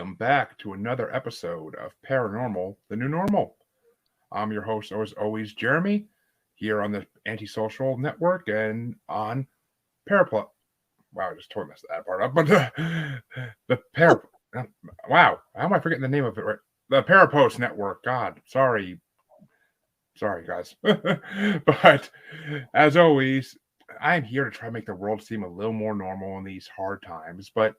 welcome back to another episode of Paranormal, the New Normal. I'm your host, as always, Jeremy, here on the Antisocial Network and on Parapl. Wow, I just totally messed that part up. But the Parap. Wow, how am I forgetting the name of it? Right, the Parapost Network. God, sorry, guys. But as always, I'm here to try to make the world seem a little more normal in these hard times. But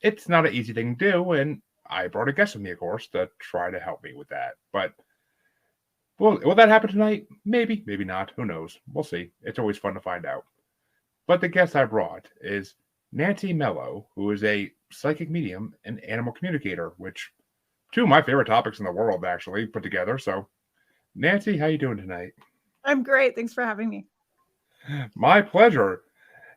it's not an easy thing to do, and I brought a guest with me, of course, to try to help me with that. But will that happen tonight? Maybe, maybe not. Who knows? We'll see. It's always fun to find out. But the guest I brought is Nancy Mello, who is a psychic medium and animal communicator, which two of my favorite topics in the world, actually, put together. So, Nancy, how you doing tonight? I'm great. Thanks for having me. My pleasure.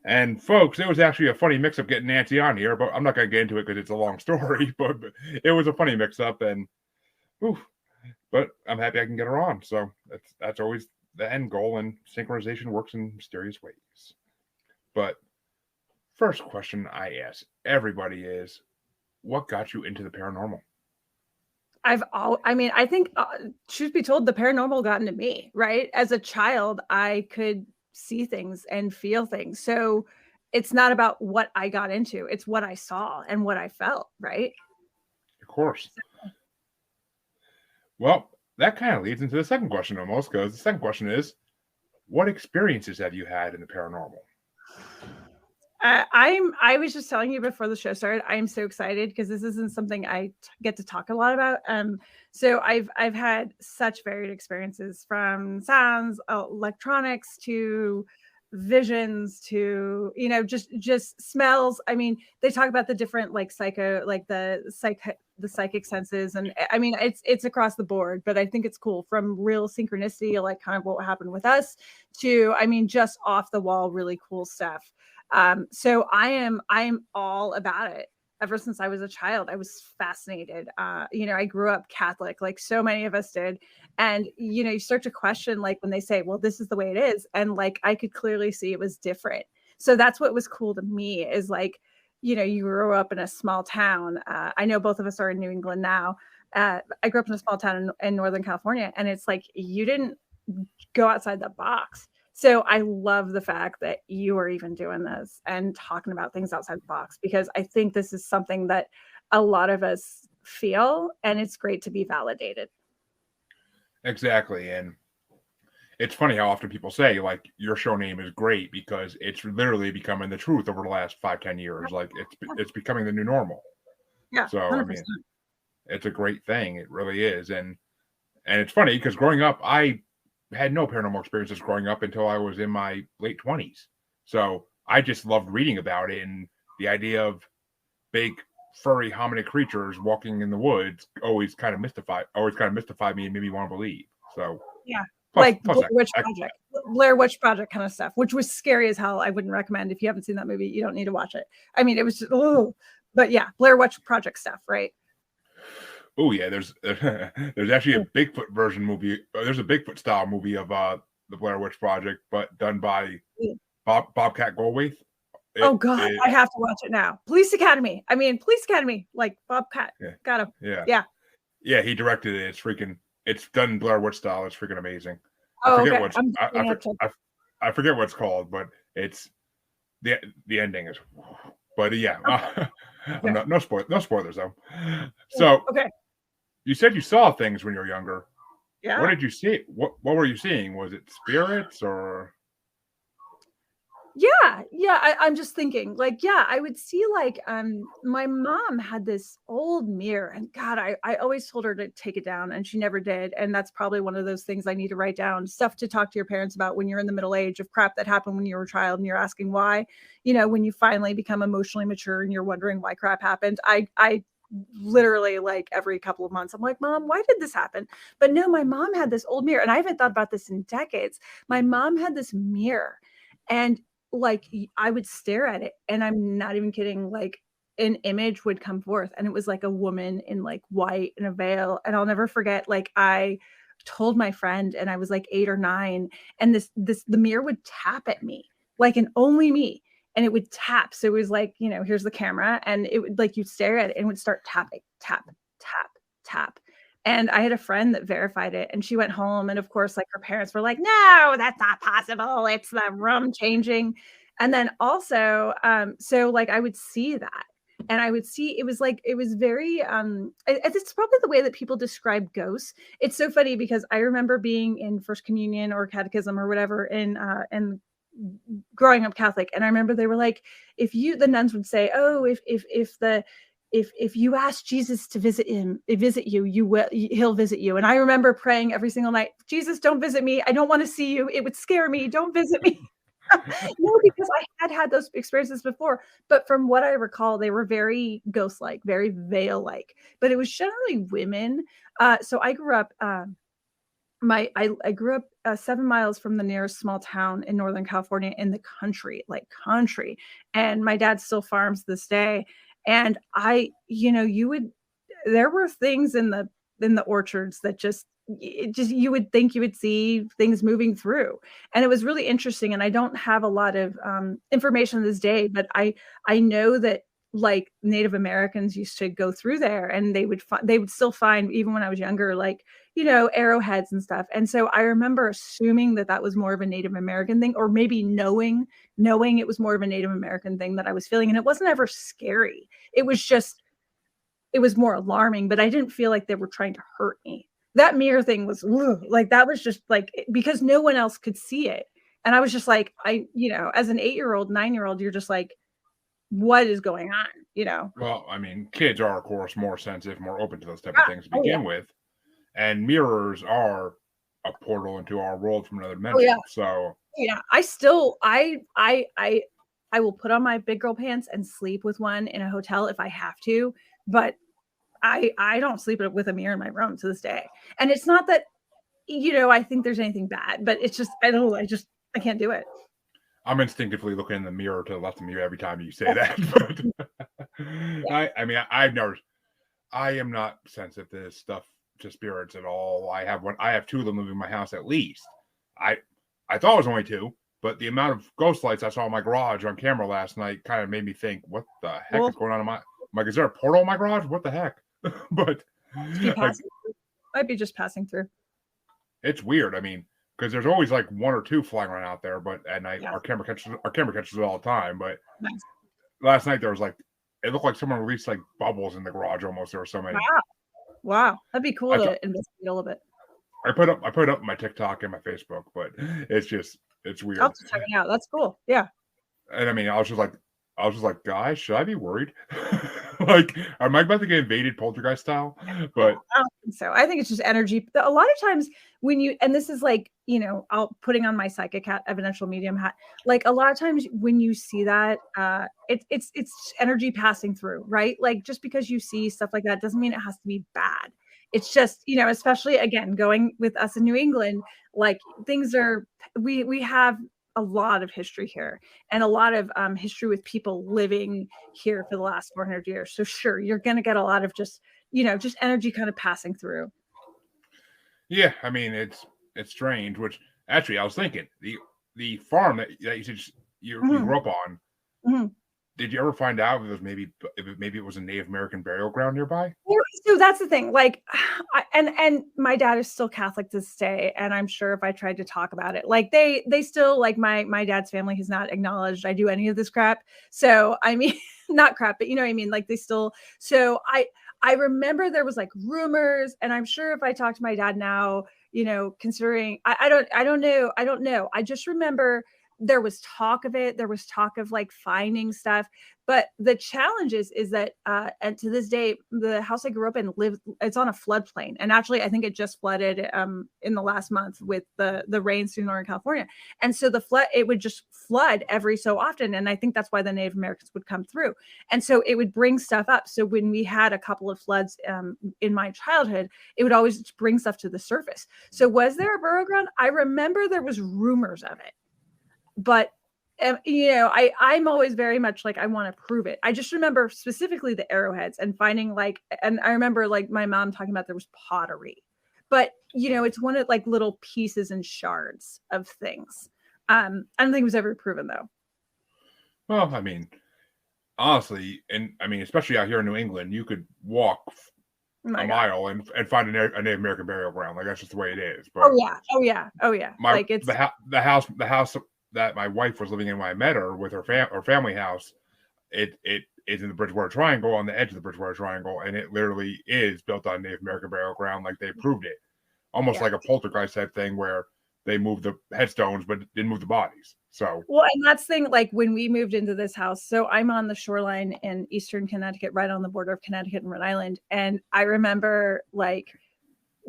And folks, it was actually a funny mix-up getting Nancy on here, but I'm not going to get into it because it's a long story. But it was a funny mix-up, and but I'm happy I can get her on. So that's always the end goal, and synchronization works in mysterious ways. But first question I ask everybody is, what got you into the paranormal? I think, truth be told, the paranormal got into me, right? As a child, I could see things and feel things. So it's not about what I got into, it's what I saw and what I felt, right? Of course. Well, that kind of leads into the second question almost, because the second question is, what experiences have you had in the paranormal? I was just telling you before the show started, I'm so excited because this isn't something I get to talk a lot about. So I've had such varied experiences, from sounds, electronics, to visions, to just smells. I mean, they talk about the different the psychic senses, and I mean it's across the board. But I think it's cool, from real synchronicity, like kind of what happened with us, to just off the wall, really cool stuff. So I am all about it. Ever since I was a child, I was fascinated. I grew up Catholic, like so many of us did. And, you start to question, like, when they say, well, this is the way it is. And like, I could clearly see it was different. So that's what was cool to me, is like, you grew up in a small town. I know both of us are in New England now. I grew up in a small town in Northern California. And it's like, you didn't go outside the box. So I love the fact that you are even doing this and talking about things outside the box, because I think this is something that a lot of us feel, and it's great to be validated. Exactly. And it's funny how often people say, like, your show name is great because it's literally becoming the truth over the last 5-10 years. Like, it's becoming the new normal. Yeah. So 100%. I mean, it's a great thing. It really is. And it's funny because growing up, I had no paranormal experiences growing up until I was in my late 20s. So I just loved reading about it, and the idea of big furry hominid creatures walking in the woods always kind of mystified me and made me want to believe. So yeah. Plus Blair Witch Project kind of stuff, which was scary as hell. I wouldn't recommend. If you haven't seen that movie, you don't need to watch it. I mean, it was just, but yeah, Blair Witch Project stuff, right? Oh yeah, there's actually a Bigfoot version movie. There's a Bigfoot style movie of the Blair Witch Project, but done by Bobcat Goldthwait. I have to watch it now. Police Academy, like Bobcat. Yeah. Got him. Yeah. He directed it. It's done Blair Witch style. It's freaking amazing. I forget what it's called, but it's the ending is. But yeah, no spoilers though. So okay. You said you saw things when you were younger. Yeah. What did you see? What were you seeing? Was it spirits or? Yeah. I'm just thinking, like, I would see, like, my mom had this old mirror, and God, I always told her to take it down, and she never did. And that's probably one of those things I need to write down, stuff to talk to your parents about when you're in the middle age, of crap that happened when you were a child and you're asking why. When you finally become emotionally mature and you're wondering why crap happened. I literally, like, every couple of months, I'm like, Mom, why did this happen? But no, my mom had this old mirror, and I haven't thought about this in decades. My mom had this mirror, and like, I would stare at it, and I'm not even kidding, like, an image would come forth, and it was like a woman in like white and a veil. And I'll never forget, like, I told my friend, and I was like 8 or 9, and the mirror would tap at me, like, and only me. and it would tap. So it was like, here's the camera, and it would, like, you'd stare at it and it would start tapping, tap, tap, tap. And I had a friend that verified it, and she went home, and of course, like, her parents were like, no, that's not possible. It's the room changing. And then also, so like I would see that, and I would see, it was like, it was very, it's probably the way that people describe ghosts. It's so funny because I remember being in First Communion or Catechism or whatever in growing up Catholic. And I remember they were like, the nuns would say, oh, if you ask Jesus to visit you, he'll visit you. And I remember praying every single night, Jesus, don't visit me. I don't want to see you. It would scare me. Don't visit me. No, because I had those experiences before, but from what I recall, they were very ghost-like, very veil-like, but it was generally women. So I grew up, I grew up 7 miles from the nearest small town in Northern California, in the country, like country. And my dad still farms this day. And there were things in the orchards that just you would think you would see things moving through. And it was really interesting. And I don't have a lot of information this day, but I know that, like, Native Americans used to go through there, and they would still find, even when I was younger, like, arrowheads and stuff. And so I remember assuming that was more of a Native American thing, or maybe knowing it was more of a Native American thing that I was feeling. And it wasn't ever scary. It was more alarming, but I didn't feel like they were trying to hurt me. That mirror thing was like, that was just like, because no one else could see it. And I was just like, as an 8-year-old, 9-year-old, you're just like, what is going on? Well, I mean, kids are, of course, more sensitive, more open to those type of things to begin with. And mirrors are a portal into our world from another dimension. So yeah, I will put on my big girl pants and sleep with one in a hotel if I have to, but I don't sleep with a mirror in my room to this day. And it's not that, I think there's anything bad, but it's just, I can't do it. I'm instinctively looking in the mirror to the left of me every time you say that. But I am not sensitive to this stuff, to spirits at all. I have 2 of them living in my house at least. I thought it was only 2, but the amount of ghost lights I saw in my garage on camera last night kind of made me think, what the heck is going on in my, I'm like, is there a portal in my garage? What the heck? But might be just passing through. It's weird. I mean, because there's always like 1 or 2 flying around out there, but at night our camera catches it all the time. But last night there was like, it looked like someone released like bubbles in the garage almost. There were so many. Wow, that'd be cool to investigate a little bit. I put up my TikTok and my Facebook, but it's weird. I'll have to check it out. That's cool. Yeah. And I mean, I was just like, guys, should I be worried? Like, am I about to get invaded poltergeist style? But I don't think so. I think it's just energy. A lot of times and this is like, I'll putting on my psychic hat, evidential medium hat. Like, a lot of times when you see that, it's energy passing through, right? Like, just because you see stuff like that doesn't mean it has to be bad. It's just, especially again, going with us in New England, like, things are, we have a lot of history here, and a lot of history with people living here for the last 400 years. So sure, you're going to get a lot of just energy kind of passing through. Yeah, I mean, it's strange. Which actually, I was thinking the farm that you said you grew up on. Mm-hmm. Did you ever find out if it was a Native American burial ground nearby? So that's the thing. Like, and my dad is still Catholic to this day, and I'm sure if I tried to talk about it, like they still, like, my dad's family has not acknowledged I do any of this crap. So I mean, not crap, but you know what I mean. Like, they still. So I remember there was like rumors, and I'm sure if I talk to my dad now, considering I don't know. I just remember there was talk of it. There was talk of like finding stuff. But the challenge is that, and to this day, the house I grew up in it's on a floodplain. And actually, I think it just flooded in the last month with the rains through Northern California. And so it would just flood every so often. And I think that's why the Native Americans would come through. And so it would bring stuff up. So when we had a couple of floods in my childhood, it would always bring stuff to the surface. So was there a burial ground? I remember there was rumors of it. But I'm always very much like, I want to prove it. I just remember specifically the arrowheads and finding and I remember like my mom talking about there was pottery, but it's one of like little pieces and shards of things. I don't think it was ever proven though. Well, I mean, honestly, and I mean, especially out here in New England, you could walk Oh a my God. mile and find a Native American burial ground. Like that's just the way it is. Oh But yeah. Oh yeah. Oh yeah. my Like it's the house that my wife was living in when I met her with her family house, it is in the Bridgewater Triangle, on the edge of the Bridgewater Triangle, and it literally is built on Native American burial ground. Like they proved it, almost yeah. like a poltergeist type thing where they moved the headstones but didn't move the bodies. So Well, and that's the thing, like when we moved into this house, so I'm on the shoreline in Eastern Connecticut, right on the border of Connecticut and Rhode Island. And I remember like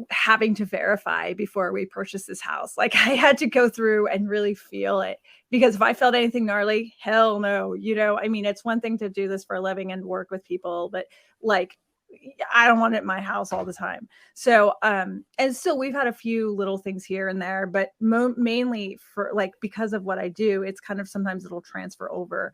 having to verify before we purchased this house. Like I had to go through and really feel it, because if I felt anything gnarly, hell no. I mean, it's one thing to do this for a living and work with people, but like I don't want it in my house all the time. So, and still we've had a few little things here and there, but mainly for like, because of what I do, it's kind of sometimes it'll transfer over,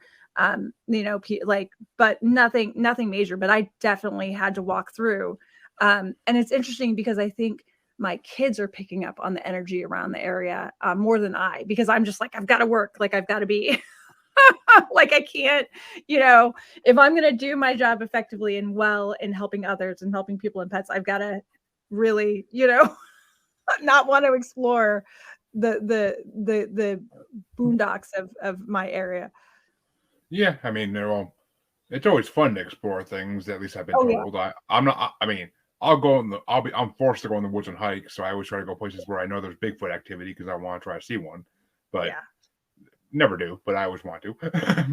like, but nothing major, but I definitely had to walk through. And it's interesting because I think my kids are picking up on the energy around the area more than because I'm just like, I've got to work. Like I've got to be like, I can't, if I'm going to do my job effectively and well in helping others and helping people and pets, I've got to really, not want to explore the boondocks of my area. yeah, I mean, it's always fun to explore things. At least I've been Oh yeah. told. I'm not. I mean, I'm forced to go in the woods and hike. So I always try to go places where I know there's Bigfoot activity because I want to try to see one. But Yeah. never do. But I always want to.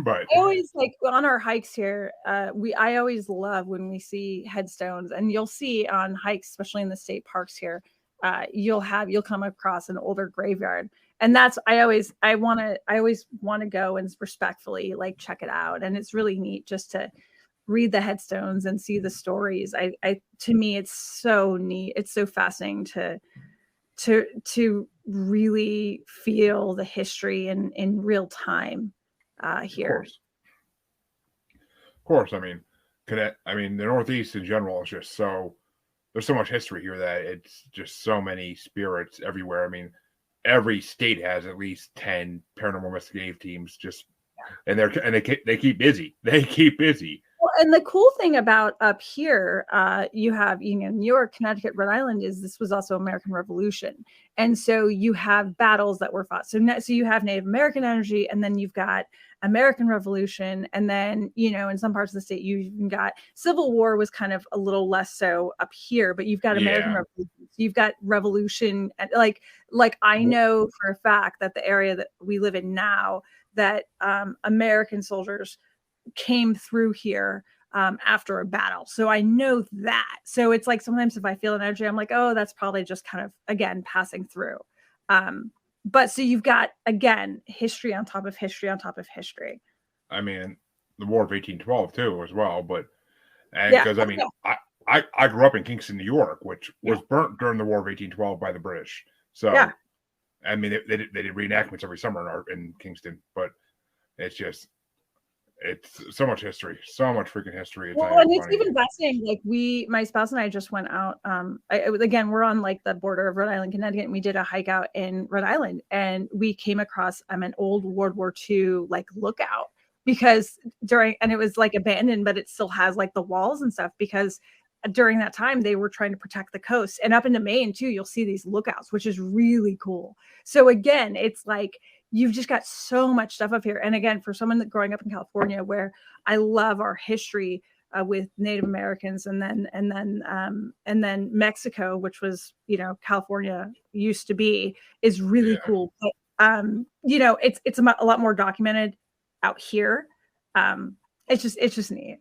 But I always like on our hikes here, I always love when we see headstones, and you'll see on hikes, especially in the state parks here, you'll come across an older graveyard. And that's I always want to go and respectfully like check it out. And it's really neat just to read the headstones and see the stories. I to me it's so neat. It's so fascinating to really feel the history in real time here. of course. I mean, the Northeast in general is just there's so much history here that it's just so many spirits everywhere. I mean, every state has at least 10 paranormal investigative teams and they keep busy. They keep busy. Well, and the cool thing about up here, you have, New York, Connecticut, Rhode Island, is this was also American Revolution. And so you have battles that were fought. So you have Native American energy, and then you've got American Revolution. And then, in some parts of the state, you've got Civil War was kind of a little less so up here, but you've got American Revolution. So you've got Revolution. Like I know for a fact that the area that we live in now, that American soldiers came through here after a battle. So I know that. So it's like sometimes if I feel an energy, I'm like, oh, that's probably just kind of, again, passing through. But so you've got, again, history on top of history on top of history. I mean, the War of 1812 too, as well. But because I grew up in Kingston, New York, which was burnt during the War of 1812 by the British. So I mean, they did reenactments every summer in Kingston, but it's so much history, so much freaking history. Well, and it's even fascinating. Like my spouse and I just went out. Again, we're on like the border of Rhode Island, Connecticut, and we did a hike out in Rhode Island, and we came across an old World War II like lookout, because and it was like abandoned, but it still has like the walls and stuff, because during that time they were trying to protect the coast. And up into Maine too, you'll see these lookouts, which is really cool. So again, it's like you've just got so much stuff up here. And again, for someone that growing up in California, where I love our history with Native Americans, and then Mexico, which was, California used to be, is really cool. But it's a lot more documented out here. It's just neat.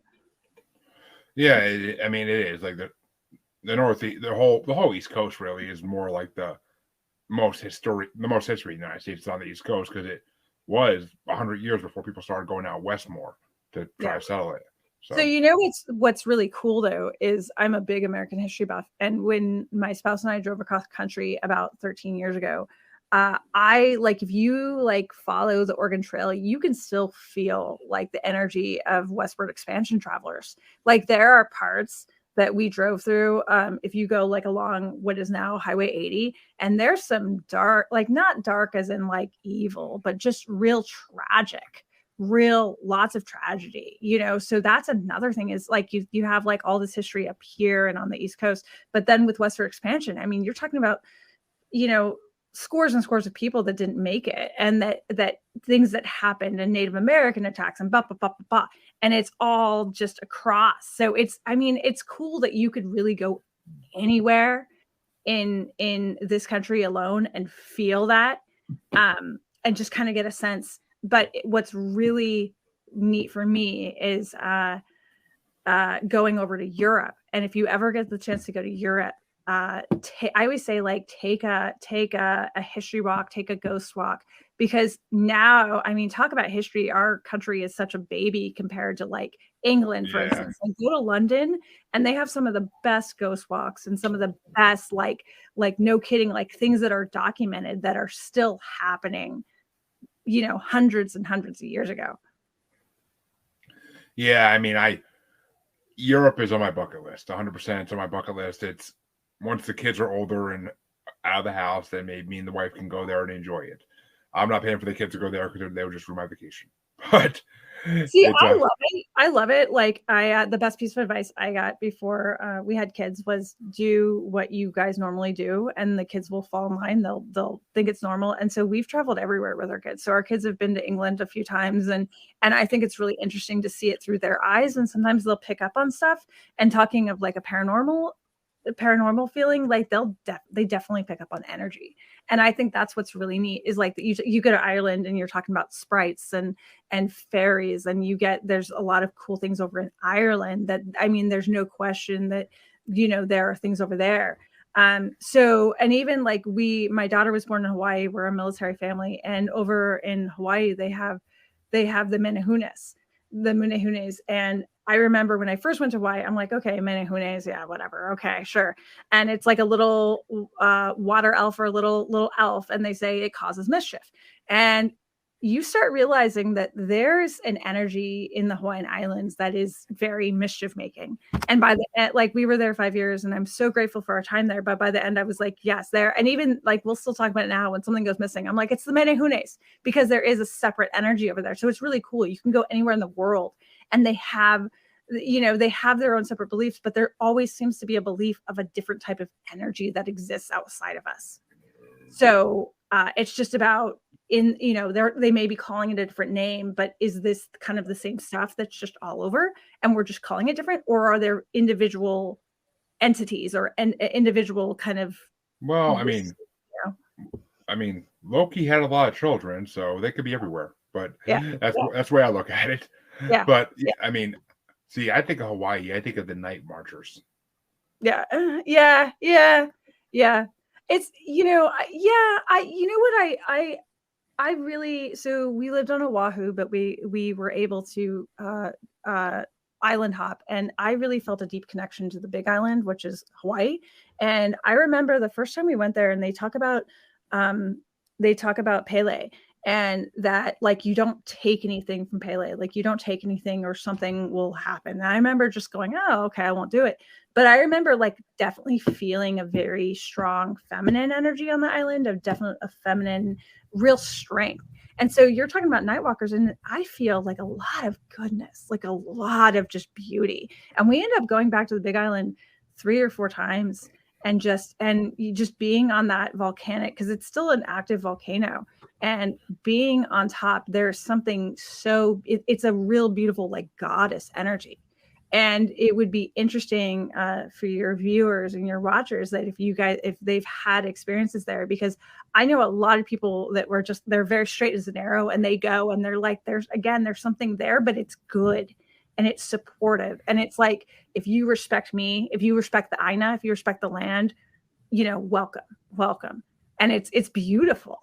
Yeah, I mean, it is like the Northeast, the whole East Coast really is more like the most history in the United States on the East Coast, because it was 100 years before people started going out west more to try to settle it. So what's really cool though is I'm a big American history buff, and when my spouse and I drove across country about 13 years ago, I like, if you like follow the Oregon Trail, you can still feel like the energy of westward expansion travelers. Like there are parts that we drove through, if you go like along what is now Highway 80, and there's some dark, like not dark as in like evil, but just real tragic lots of tragedy, so that's another thing is like you have like all this history up here and on the East Coast, but then with westward expansion, I mean, you're talking about, scores and scores of people that didn't make it, and that things that happened, and Native American attacks and and it's all just across. So it's cool that you could really go anywhere in this country alone and feel that, and just kind of get a sense. But what's really neat for me is going over to Europe. And if you ever get the chance to go to Europe, I always say, like, take a history walk, take a ghost walk, because now, I mean, talk about history. Our country is such a baby compared to like England, for instance. Like, go to London and they have some of the best ghost walks and some of the best, like no kidding, like things that are documented that are still happening, hundreds and hundreds of years ago. Yeah, I mean, Europe is on my bucket list. 100% it's on my bucket list. It's once the kids are older and out of the house, then maybe me and the wife can go there and enjoy it. I'm not paying for the kids to go there because they would just ruin my vacation. But see, I love it. I love it. Like, the best piece of advice I got before we had kids was do what you guys normally do, and the kids will fall in line. They'll think it's normal. And so we've traveled everywhere with our kids. So our kids have been to England a few times, and I think it's really interesting to see it through their eyes. And sometimes they'll pick up on stuff. And talking of like a paranormal feeling, like they definitely pick up on energy. And I think that's what's really neat is like you go to Ireland and you're talking about sprites and fairies, and there's a lot of cool things over in Ireland that, I mean, there's no question that there are things over there. So, and even like my daughter was born in Hawaii. We're a military family, and over in Hawaii they have the Menehunes. And I remember when I first went to Hawaii, I'm like, okay, Menehunes, yeah, whatever. Okay, sure. And it's like a little water elf or a little elf, and they say it causes mischief. And you start realizing that there's an energy in the Hawaiian Islands that is very mischief making. And by the end, like, we were there 5 years, and I'm so grateful for our time there. But by the end, I was like, yes, there. And even like, we'll still talk about it now when something goes missing. I'm like, it's the Menehunes, because there is a separate energy over there. So it's really cool. You can go anywhere in the world, and they have their own separate beliefs, but there always seems to be a belief of a different type of energy that exists outside of us. So it's just about, they may be calling it a different name, but is this kind of the same stuff that's just all over and we're just calling it different? Or are there individual entities or individual kind of, well, I mean, Loki had a lot of children, so they could be everywhere, but that's the way I look at it. Yeah. But I mean, see, I think of Hawaii, I think of the night marchers. Yeah. It's, I really, so we lived on Oahu, but we were able to island hop, and I really felt a deep connection to the Big Island, which is Hawaii. And I remember the first time we went there, and they talk about Pele, and that, like, you don't take anything from Pele, like you don't take anything or something will happen. And I remember just going, oh, okay, I won't do it. But I remember like definitely feeling a very strong feminine energy on the island, of definitely a feminine, real strength. And so you're talking about nightwalkers, and I feel like a lot of goodness, like a lot of just beauty. And we end up going back to the Big Island 3 or 4 times, and just being on that volcanic, because it's still an active volcano, and being on top, there's something so it's a real beautiful, like, goddess energy. And it would be interesting for your viewers and your watchers that if they've had experiences there, because I know a lot of people that they're very straight as an arrow, and they go and they're like, there's something there, but it's good and it's supportive. And it's like, if you respect me, if you respect the Aina, if you respect the land, welcome. And it's beautiful.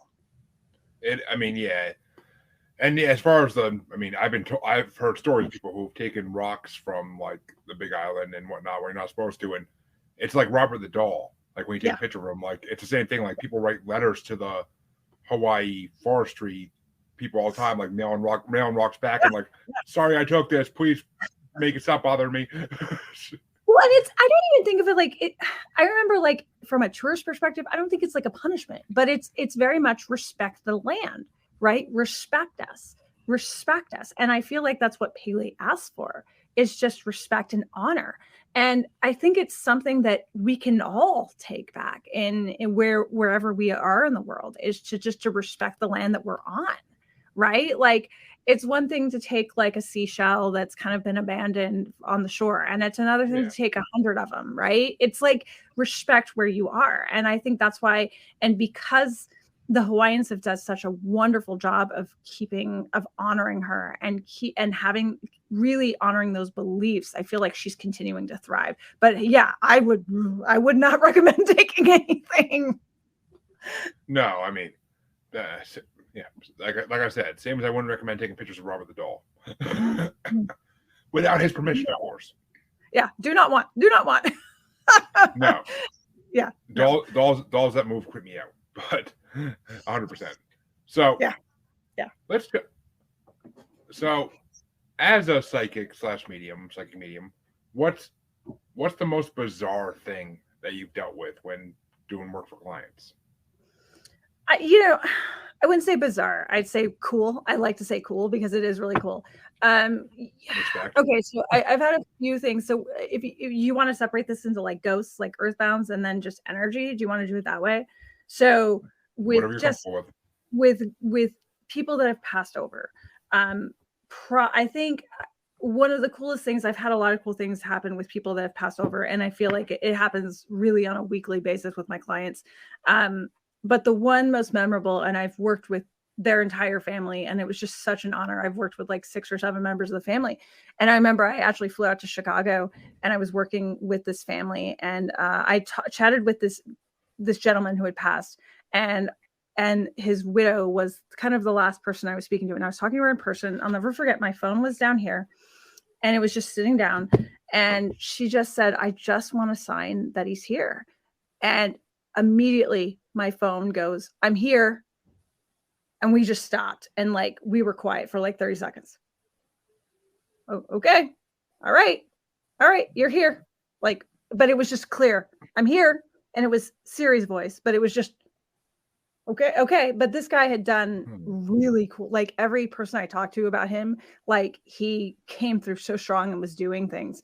And as far as I've heard stories of people who've taken rocks from like the Big Island and whatnot where you're not supposed to, and it's like Robert the Doll. Like, when you take a picture of him, like, it's the same thing. Like, people write letters to the Hawaii forestry people all the time, like mailing rocks back and like, sorry I took this, please make it stop bothering me. Well, and I don't even think of it like it. I remember, like, from a tourist perspective, I don't think it's like a punishment, but it's very much respect the land, right? Respect us. respect us. And I feel like that's what Pele asked for, is just respect and honor. And I think it's something that we can all take back in wherever we are in the world, is to respect the land that we're on, right? Like, it's one thing to take like a seashell that's kind of been abandoned on the shore, and it's another thing to take 100 of them, right? It's like, respect where you are. And I think that's why, and because the Hawaiians have done such a wonderful job of honoring her and having really honoring those beliefs, I feel like she's continuing to thrive. But yeah, I would not recommend taking anything. No, I mean, yeah, like I said, same as I wouldn't recommend taking pictures of Robert the Doll without his permission, of course. Yeah, do not want. No. Yeah. Dolls that move creep me out, but 100%. So yeah. Let's go. So, as a psychic medium, what's the most bizarre thing that you've dealt with when doing work for clients? I wouldn't say bizarre. I'd say cool. I like to say cool because it is really cool. Okay, so I've had a few things. So if you want to separate this into like ghosts, like earthbounds, and then just energy, do you want to do it that way? So with people that have passed over, I think one of the coolest things, I've had a lot of cool things happen with people that have passed over, and I feel like it happens really on a weekly basis with my clients. But the one most memorable, and I've worked with their entire family, and it was just such an honor. I've worked with like 6 or 7 members of the family. And I remember I actually flew out to Chicago, and I was working with this family, and I chatted with this gentleman who had passed, and his widow was kind of the last person I was speaking to. And I was talking to her in person. I'll never forget, my phone was down here and it was just sitting down, and she just said, "I just want to sign that he's here." And immediately my phone goes, "I'm here." And we just stopped, and like, we were quiet for like 30 seconds. Oh, okay. All right. You're here. Like, but it was just clear. "I'm here." And it was Siri's voice, but it was just, okay. But this guy had done really cool. Like, every person I talked to about him, like, he came through so strong and was doing things.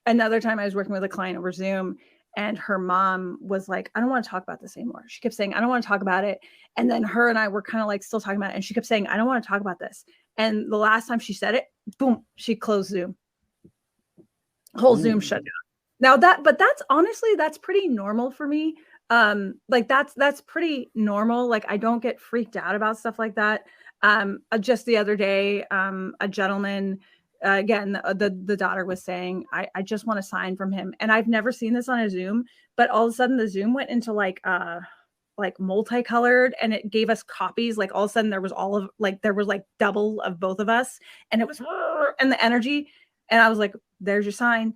Another time I was working with a client over Zoom, and her mom was like, "I don't want to talk about this anymore." She kept saying, "I don't want to talk about it." And then her and I were kind of like still talking about it. And she kept saying, "I don't want to talk about this." And the last time she said it, boom, she closed Zoom. Whole Zoom shut down. Now that's honestly, that's pretty normal for me. Like, that's pretty normal. Like, I don't get freaked out about stuff like that. Just the other day, a gentleman, again, the daughter was saying, I just want to sign from him. And I've never seen this on a Zoom, but all of a sudden the Zoom went into like multicolored, and it gave us copies. Like, all of a sudden there was double of both of us, and it was, and the energy. And I was like, "There's your sign."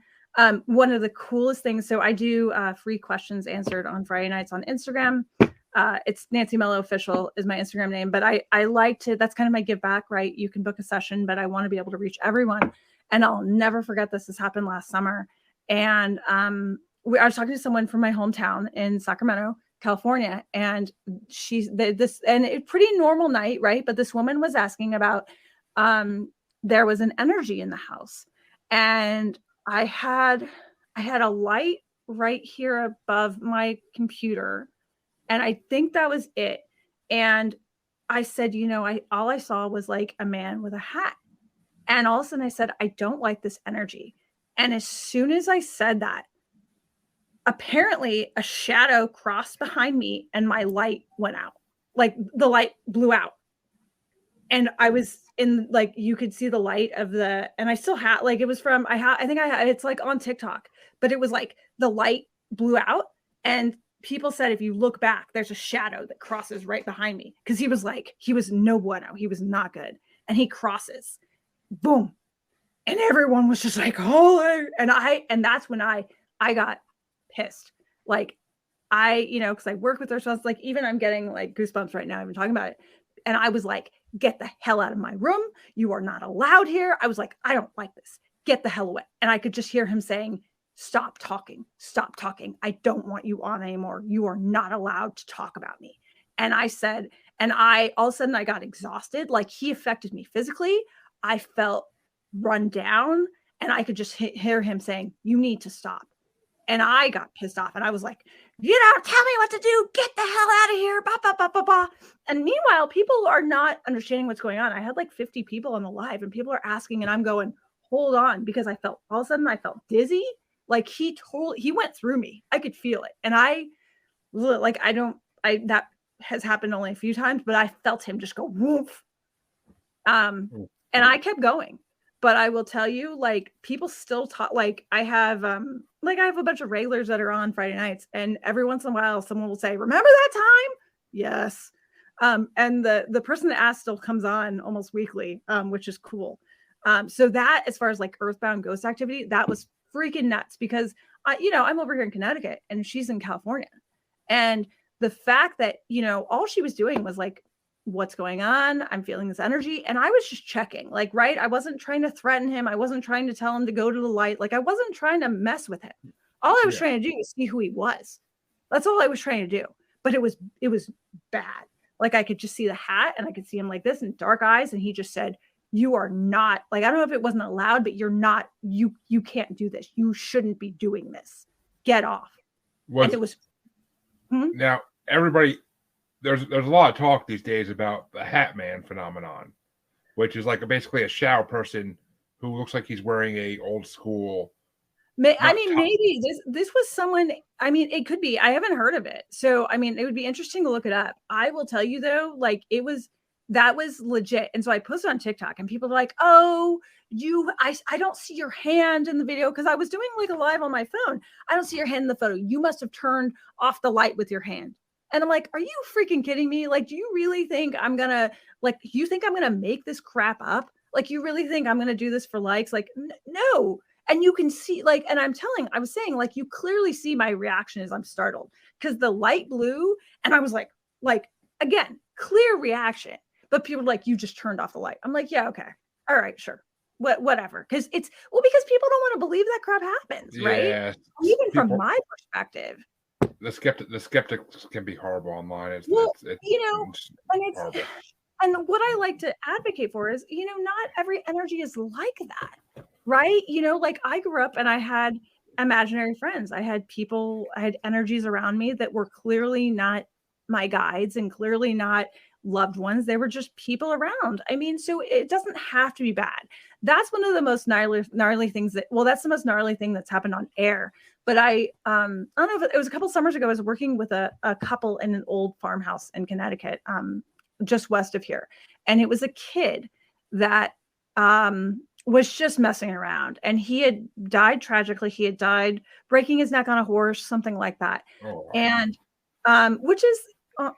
One of the coolest things. So I do free questions answered on Friday nights on Instagram. It's Nancy Mello Official is my Instagram name, but I like to, that's kind of my give back, right? You can book a session, but I want to be able to reach everyone. And I'll never forget this. This happened last summer. And I was talking to someone from my hometown in Sacramento, California, and pretty normal night, right? But this woman was asking about, there was an energy in the house, and I had a light right here above my computer, and I think that was it. And I said, all I saw was like a man with a hat. And all of a sudden I said, "I don't like this energy." And as soon as I said that, apparently a shadow crossed behind me and my light went out. Like, the light blew out. And I was in, like, you could see the light of and I still had, like, it was from, it's like on TikTok, but it was like the light blew out, and people said, if you look back, there's a shadow that crosses right behind me. Cause he was no bueno. He was not good. And he crosses, boom. And everyone was just like, "Holy," and that's when I got pissed. Like, cause I work with ourselves, like, even I'm getting like goosebumps right now, I've been talking about it. And I was like, "Get the hell out of my room. You are not allowed here." I was like, "I don't like this. Get the hell away." And I could just hear him saying, "Stop talking. I don't want you on anymore. You are not allowed to talk about me." And I said, And all of a sudden I got exhausted. Like, he affected me physically. I felt run down, and I could just hear him saying, "You need to stop." And I got pissed off, and I was like, "You don't tell me what to do. Get the hell out of here." Bah, bah, bah, bah, bah. And meanwhile, people are not understanding what's going on. I had like 50 people on the live, and people are asking, and I'm going, hold on, because I felt, all of a sudden I felt dizzy. Like, he went through me. I could feel it. And that has happened only a few times, but I felt him just go woof. And I kept going. But I will tell you, like, people still talk. Like, I have a bunch of regulars that are on Friday nights, and every once in a while someone will say, "Remember that time?" Yes. And the person that asked still comes on almost weekly, which is cool. So that, as far as like earthbound ghost activity, that was freaking nuts, because I'm over here in Connecticut and she's in California. And the fact that, all she was doing was like, "What's going on? I'm feeling this energy." And I was just checking, like, right. I wasn't trying to threaten him. I wasn't trying to tell him to go to the light. Like, I wasn't trying to mess with him. All I was trying to do was see who he was. That's all I was trying to do. But it was bad. Like, I could just see the hat, and I could see him like this and dark eyes. And he just said, "You are not," like, I don't know if it wasn't allowed, but "You're not, you can't do this. You shouldn't be doing this. Get off." And it was. Now, everybody, there's a lot of talk these days about the Hatman phenomenon, which is like basically a shadow person who looks like he's wearing a old school. Maybe this was someone. I mean, it could be. I haven't heard of it, so I mean, it would be interesting to look it up. I will tell you though, like, that was legit. And so I posted on TikTok, and people are like, "Oh, I don't see your hand in the video," because I was doing like a live on my phone. "I don't see your hand in the photo. You must have turned off the light with your hand." And I'm like, "Are you freaking kidding me? Like, do you really think I'm gonna, like, you think I'm gonna make this crap up? Like, you really think I'm gonna do this for likes? Like, no." And you can see, like, and I was saying, like, you clearly see my reaction as I'm startled, because the light blew, and I was like, again, clear reaction. But people are like, "You just turned off the light." I'm like, "Yeah, okay. All right, sure. Whatever." Because because people don't want to believe that crap happens, right? Yeah, Even from my perspective. The skeptics can be horrible online. It's and what I like to advocate for is, not every energy is like that, right? Like, I grew up and I had imaginary friends. I had energies around me that were clearly not my guides and clearly not loved ones. They were just people around. I mean, so it doesn't have to be bad. That's one of the most gnarly things that's the most gnarly thing that's happened on air. But I don't know if it was a couple summers ago. I was working with a couple in an old farmhouse in Connecticut, just west of here. And it was a kid that was just messing around. And he had died tragically. He had died breaking his neck on a horse, something like that. Oh. And which is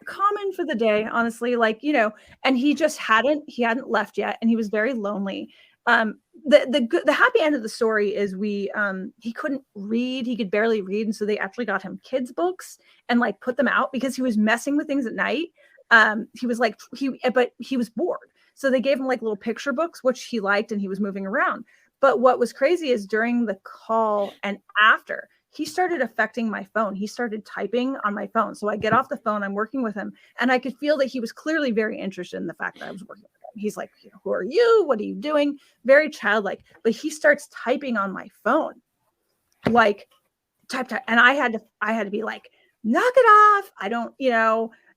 common for the day, honestly, like, and he hadn't left yet, and he was very lonely. The happy end of the story is he couldn't read, he could barely read, and so they actually got him kids books and like put them out because he was messing with things at night. But he was bored, so they gave him like little picture books, which he liked, and he was moving around. But what was crazy is during the call and after, he started affecting my phone. He started typing on my phone. So I get off the phone, I'm working with him, and I could feel that he was clearly very interested in the fact that I was working with him. He's like, "Who are you? What are you doing?" Very childlike. But he starts typing on my phone, like type. And I had to be like, "Knock it off. I don't,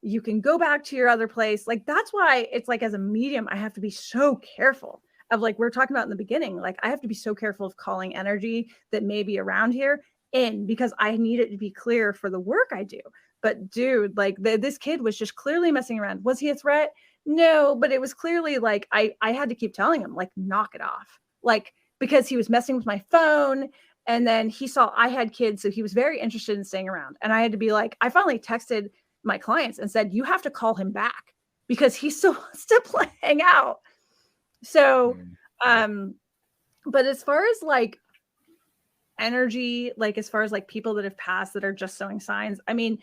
you can go back to your other place." Like, that's why it's like, as a medium, I have to be so careful of, like we were talking about in the beginning, like, I have to be so careful of calling energy that may be around here in, because I need it to be clear for the work I do. But dude, like, this kid was just clearly messing around. Was he a threat? No, but it was clearly like, I had to keep telling him, like, knock it off. Like, because he was messing with my phone, and then he saw I had kids, so he was very interested in staying around. And I had to be like, I finally texted my clients and said, "You have to call him back because he still wants to hang out." So, but as far as like energy, like as far as like people that have passed that are just showing signs, I mean,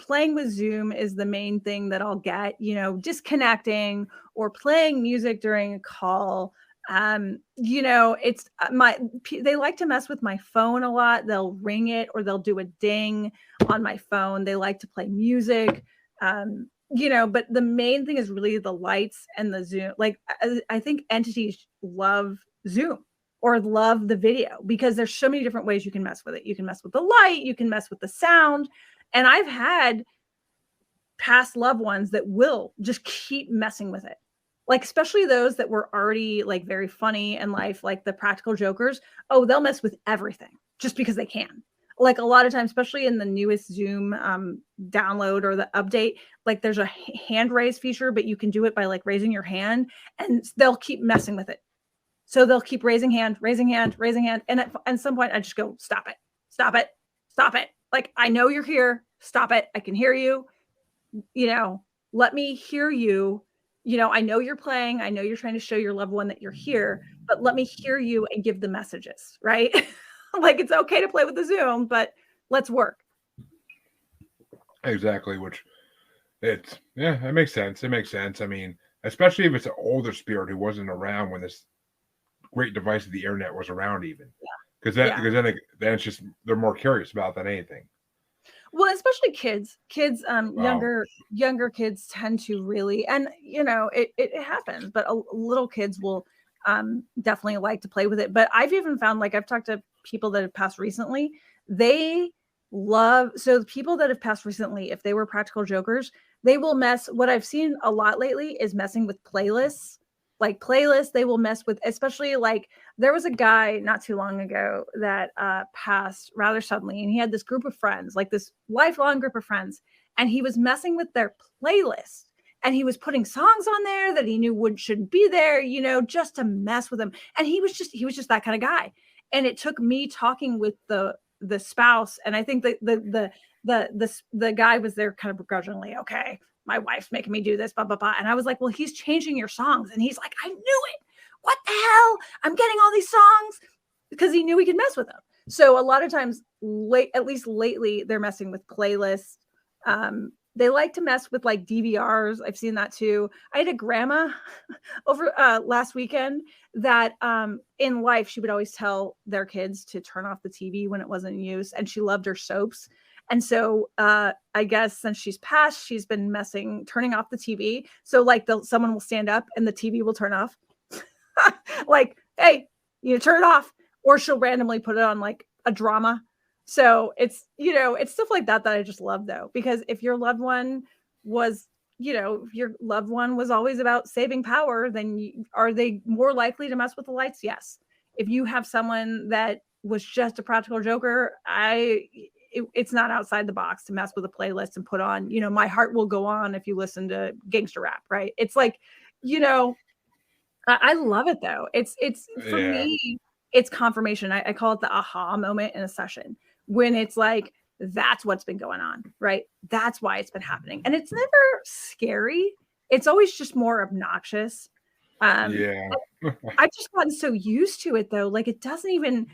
playing with Zoom is the main thing that I'll get, disconnecting or playing music during a call. It's they like to mess with my phone a lot. They'll ring it or they'll do a ding on my phone. They like to play music. but the main thing is really the lights and the zoom. Like I think entities love Zoom or love the video because there's so many different ways you can mess with it. You can mess with the light, you can mess with the sound. And I've had past loved ones that will just keep messing with it. Like, especially those that were already like very funny in life, like the practical jokers. Oh, they'll mess with everything just because they can. Like a lot of times, especially in the newest Zoom download or the update, like there's a hand raise feature, but you can do it by like raising your hand and they'll keep messing with it. So they'll keep raising hand, raising hand, raising hand. And at some point I just go, stop it, stop it, stop it. Like, I know you're here. Stop it. I can hear you. Let me hear you. I know you're playing. I know you're trying to show your loved one that you're here, but let me hear you and give the messages, right? Like, it's okay to play with the Zoom, but let's work. Exactly, which it makes sense. It makes sense. I mean, especially if it's an older spirit who wasn't around when this great device of the internet was around, even. Because then it's just they're more curious about than anything. Well, especially kids, younger kids tend to really, and it happens, but little kids will definitely like to play with it. But I've even found, like, I've talked to people that have passed recently, so the people that have passed recently, if they were practical jokers, they will what I've seen a lot lately is messing with playlists. Like playlists, they will mess with, especially like there was a guy not too long ago that passed rather suddenly, and he had this group of friends, like this lifelong group of friends, and he was messing with their playlist, and he was putting songs on there that he knew shouldn't be there, just to mess with them. And he was just that kind of guy. And it took me talking with the spouse, and I think that the guy was there kind of begrudgingly, okay, my wife's making me do this, blah, blah, blah. And I was like, well, he's changing your songs. And he's like, I knew it. What the hell? I'm getting all these songs, because he knew he could mess with them. So a lot of times, at least lately, they're messing with playlists. They like to mess with like DVRs. I've seen that too. I had a grandma over last weekend that in life, she would always tell their kids to turn off the TV when it wasn't in use. And she loved her soaps. And so I guess since she's passed, she's been turning off the TV. So like someone will stand up and the TV will turn off. Like, hey, turn it off. Or she'll randomly put it on like a drama. So it's stuff like that I just love, though, because if your loved one was, if your loved one was always about saving power, then are they more likely to mess with the lights? Yes. If you have someone that was just a practical joker, it's not outside the box to mess with a playlist and put on, My Heart Will Go On if you listen to gangster rap, right? It's like, I love it, though. It's for me, it's confirmation. I call it the aha moment in a session, when it's like, that's what's been going on, right? That's why it's been happening. And it's never scary. It's always just more obnoxious. I've just gotten so used to it, though. Like, it doesn't even,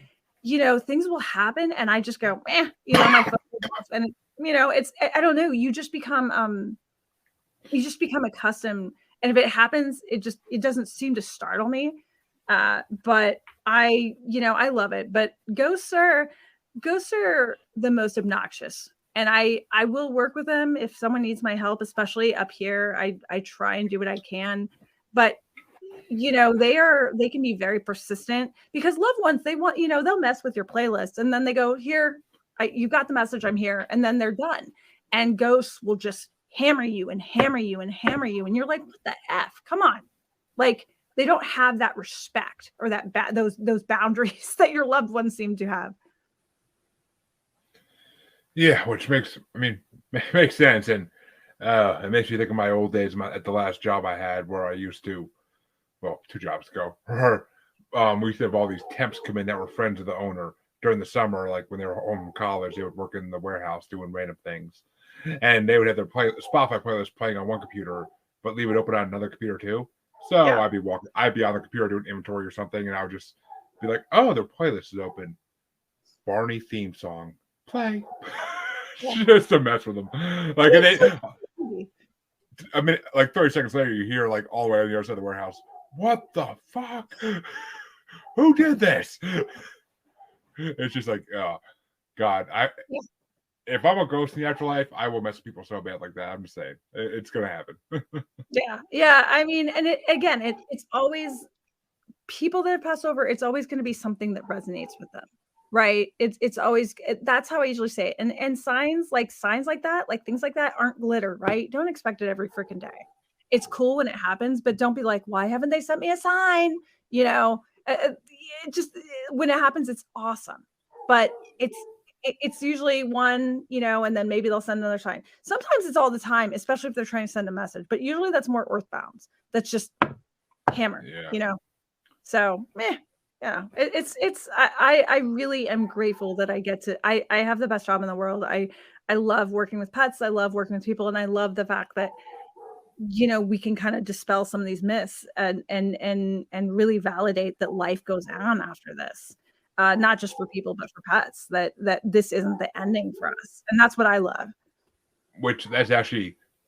things will happen and I just go, my phone is off. And it's, I don't know, you just become accustomed. And if it happens, it doesn't seem to startle me. But I love it. But ghosts are the most obnoxious. And I will work with them if someone needs my help, especially up here. I try and do what I can. But they can be very persistent, because loved ones, they want, they'll mess with your playlist and then they go, here, you got the message, I'm here. And then they're done. And ghosts will just hammer you and hammer you and hammer you. And you're like, what the F? Come on. Like, they don't have that respect or those boundaries that your loved ones seem to have. Yeah, which makes sense. And it makes me think of my old days at the last job I had, where I used to, 2 jobs ago, we used to have all these temps come in that were friends of the owner during the summer. Like when they were home from college, they would work in the warehouse doing random things. And they would have their Spotify playlist playing on one computer, but leave it open on another computer too. So I'd be on the computer doing inventory or something, and I would just be like, oh, their playlist is open. Barney theme song. Play. Just to mess with them. Like, like 30 seconds later, you hear like all the way on the other side of the warehouse, what the fuck? Who did this? It's just like, oh God. if I'm a ghost in the afterlife, I will mess with people so bad like that. I'm just saying, it's gonna happen. Yeah. I mean, and it's always people that have passed over. It's always going to be something that resonates with them, right? It's always that's how I usually say it. And signs like that, like things like that, aren't glitter, right? Don't expect it every freaking day. It's cool when it happens, but don't be like, why haven't they sent me a sign? You know, it just when it happens, it's awesome, but it's usually one, and then maybe they'll send another sign. Sometimes it's all the time, especially if they're trying to send a message, but usually that's more earthbound. That's just hammer, Yeah. So I really am grateful that I get to, I have the best job in the world. I love working with pets. I love working with people. And I love the fact that, we can kind of dispel some of these myths and really validate that life goes on after this. Not just for people, but for pets, that this isn't the ending for us. And that's what I love. Which